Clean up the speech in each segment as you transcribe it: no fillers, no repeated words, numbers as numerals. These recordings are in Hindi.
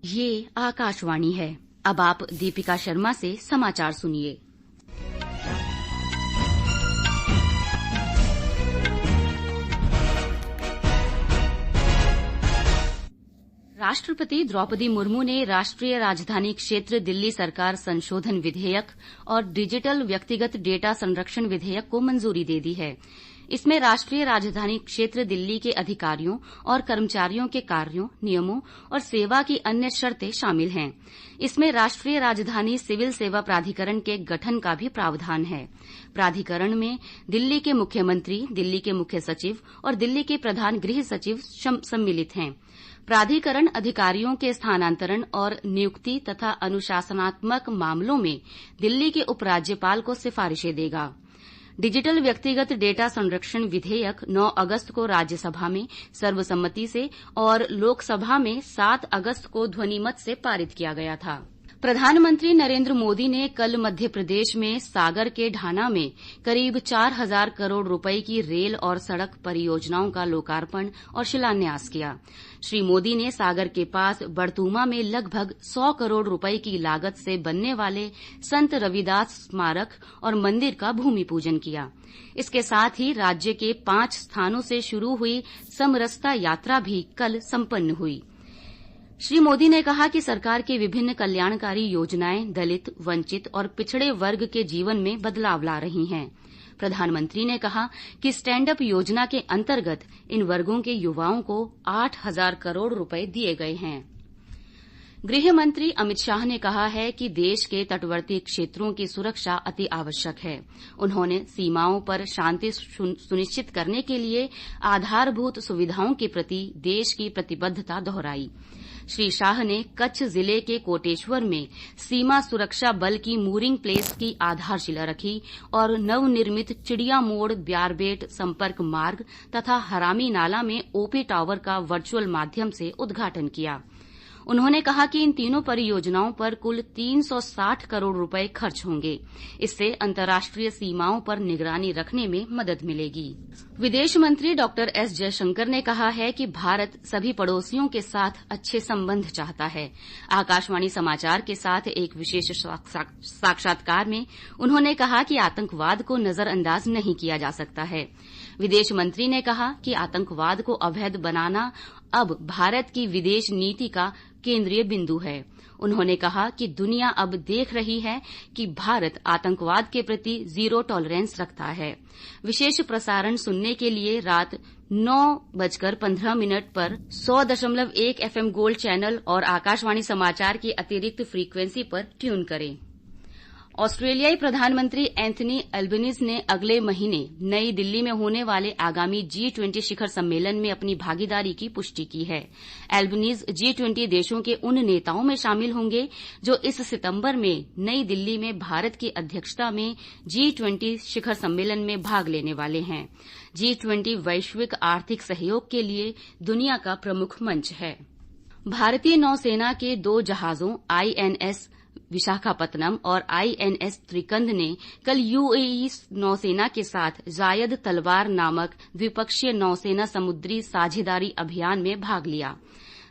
ये आकाशवाणी है। अब आप दीपिका शर्मा से समाचार सुनिए। राष्ट्रपति द्रौपदी मुर्मू ने राष्ट्रीय राजधानी क्षेत्र दिल्ली सरकार संशोधन विधेयक और डिजिटल व्यक्तिगत डेटा संरक्षण विधेयक को मंजूरी दे दी है। इसमें राष्ट्रीय राजधानी क्षेत्र दिल्ली के अधिकारियों और कर्मचारियों के कार्यों, नियमों और सेवा की अन्य शर्तें शामिल हैं। इसमें राष्ट्रीय राजधानी सिविल सेवा प्राधिकरण के गठन का भी प्रावधान है। प्राधिकरण में दिल्ली के मुख्यमंत्री, दिल्ली के मुख्य सचिव और दिल्ली के प्रधान गृह सचिव सम्मिलित हैं। प्राधिकरण अधिकारियों के स्थानांतरण और नियुक्ति तथा अनुशासनात्मक मामलों में दिल्ली के उपराज्यपाल को सिफारिशें देगा। डिजिटल व्यक्तिगत डेटा संरक्षण विधेयक 9 अगस्त को राज्यसभा में सर्वसम्मति से और लोकसभा में 7 अगस्त को ध्वनिमत से पारित किया गया था। प्रधानमंत्री नरेंद्र मोदी ने कल मध्य प्रदेश में सागर के ढाना में करीब 4,000 करोड़ रुपए की रेल और सड़क परियोजनाओं का लोकार्पण और शिलान्यास किया। श्री मोदी ने सागर के पास बड़तूमा में लगभग 100 करोड़ रुपए की लागत से बनने वाले संत रविदास स्मारक और मंदिर का भूमि पूजन किया। इसके साथ ही राज्य के 5 स्थानों से शुरू हुई समरसता यात्रा भी कल संपन्न हुई। श्री मोदी ने कहा कि सरकार की विभिन्न कल्याणकारी योजनाएं दलित, वंचित और पिछड़े वर्ग के जीवन में बदलाव ला रही हैं। प्रधानमंत्री ने कहा कि स्टैंड अप योजना के अंतर्गत इन वर्गों के युवाओं को 8,000 करोड़ रुपए दिए गए हैं। गृह मंत्री अमित शाह ने कहा है कि देश के तटवर्ती क्षेत्रों की सुरक्षा अति आवश्यक है। उन्होंने सीमाओं पर शांति सुनिश्चित करने के लिए आधारभूत सुविधाओं के प्रति देश की प्रतिबद्धता दोहराई। श्री शाह ने कच्छ जिले के कोटेश्वर में सीमा सुरक्षा बल की मूरिंग प्लेस की आधारशिला रखी और नवनिर्मित चिड़िया मोड़ ब्यारबेट संपर्क मार्ग तथा हरामी नाला में ओपी टावर का वर्चुअल माध्यम से उद्घाटन किया। उन्होंने कहा कि इन तीनों परियोजनाओं पर कुल 360 करोड़ रुपए खर्च होंगे। इससे अंतर्राष्ट्रीय सीमाओं पर निगरानी रखने में मदद मिलेगी। विदेश मंत्री डॉक्टर एस जयशंकर ने कहा है कि भारत सभी पड़ोसियों के साथ अच्छे संबंध चाहता है। आकाशवाणी समाचार के साथ एक विशेष साक्षात्कार में उन्होंने कहा कि आतंकवाद को नजरअंदाज नहीं किया जा सकता है। विदेश मंत्री ने कहा कि आतंकवाद को अवैध बनाना अब भारत की विदेश नीति का केंद्रीय बिंदु है। उन्होंने कहा कि दुनिया अब देख रही है कि भारत आतंकवाद के प्रति जीरो टॉलरेंस रखता है। विशेष प्रसारण सुनने के लिए रात 9:15 पर 100.1 FM गोल्ड चैनल और आकाशवाणी समाचार की अतिरिक्त फ्रीक्वेंसी पर ट्यून करें। ऑस्ट्रेलियाई प्रधानमंत्री एंथनी एल्बनीज ने अगले महीने नई दिल्ली में होने वाले आगामी G20 शिखर सम्मेलन में अपनी भागीदारी की पुष्टि की है। एल्बनीज G20 देशों के उन नेताओं में शामिल होंगे जो इस सितंबर में नई दिल्ली में भारत की अध्यक्षता में G20 शिखर सम्मेलन में भाग लेने वाले हैं। G20 वैश्विक आर्थिक सहयोग के लिए दुनिया का प्रमुख मंच है। भारतीय नौसेना के 2 जहाजों INS विशाखापत्तनम और INS त्रिकंद ने कल UAE नौसेना के साथ जायद तलवार नामक द्विपक्षीय नौसेना समुद्री साझेदारी अभियान में भाग लिया।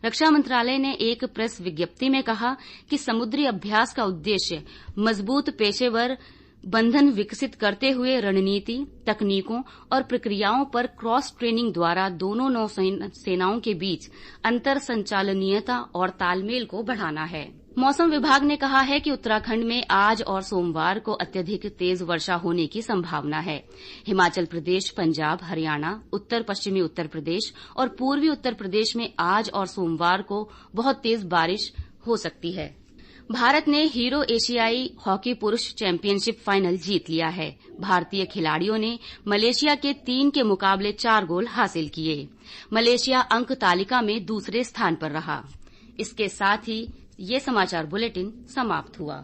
रक्षा मंत्रालय ने एक प्रेस विज्ञप्ति में कहा कि समुद्री अभ्यास का उद्देश्य मजबूत पेशेवर बंधन विकसित करते हुए रणनीति, तकनीकों और प्रक्रियाओं पर क्रॉस ट्रेनिंग द्वारा दोनों नौसेनाओं के बीच अंतर संचालनीयता और तालमेल को बढ़ाना है। मौसम विभाग ने कहा है कि उत्तराखंड में आज और सोमवार को अत्यधिक तेज वर्षा होने की संभावना है। हिमाचल प्रदेश, पंजाब, हरियाणा, उत्तर पश्चिमी उत्तर प्रदेश और पूर्वी उत्तर प्रदेश में आज और सोमवार को बहुत तेज बारिश हो सकती है। भारत ने हीरो एशियाई हॉकी पुरुष चैंपियनशिप फाइनल जीत लिया है। भारतीय खिलाड़ियों ने मलेशिया के 3 के मुकाबले 4 गोल हासिल किए। मलेशिया अंक तालिका में दूसरे स्थान पर रहा। इसके साथ ही ये समाचार बुलेटिन समाप्त हुआ।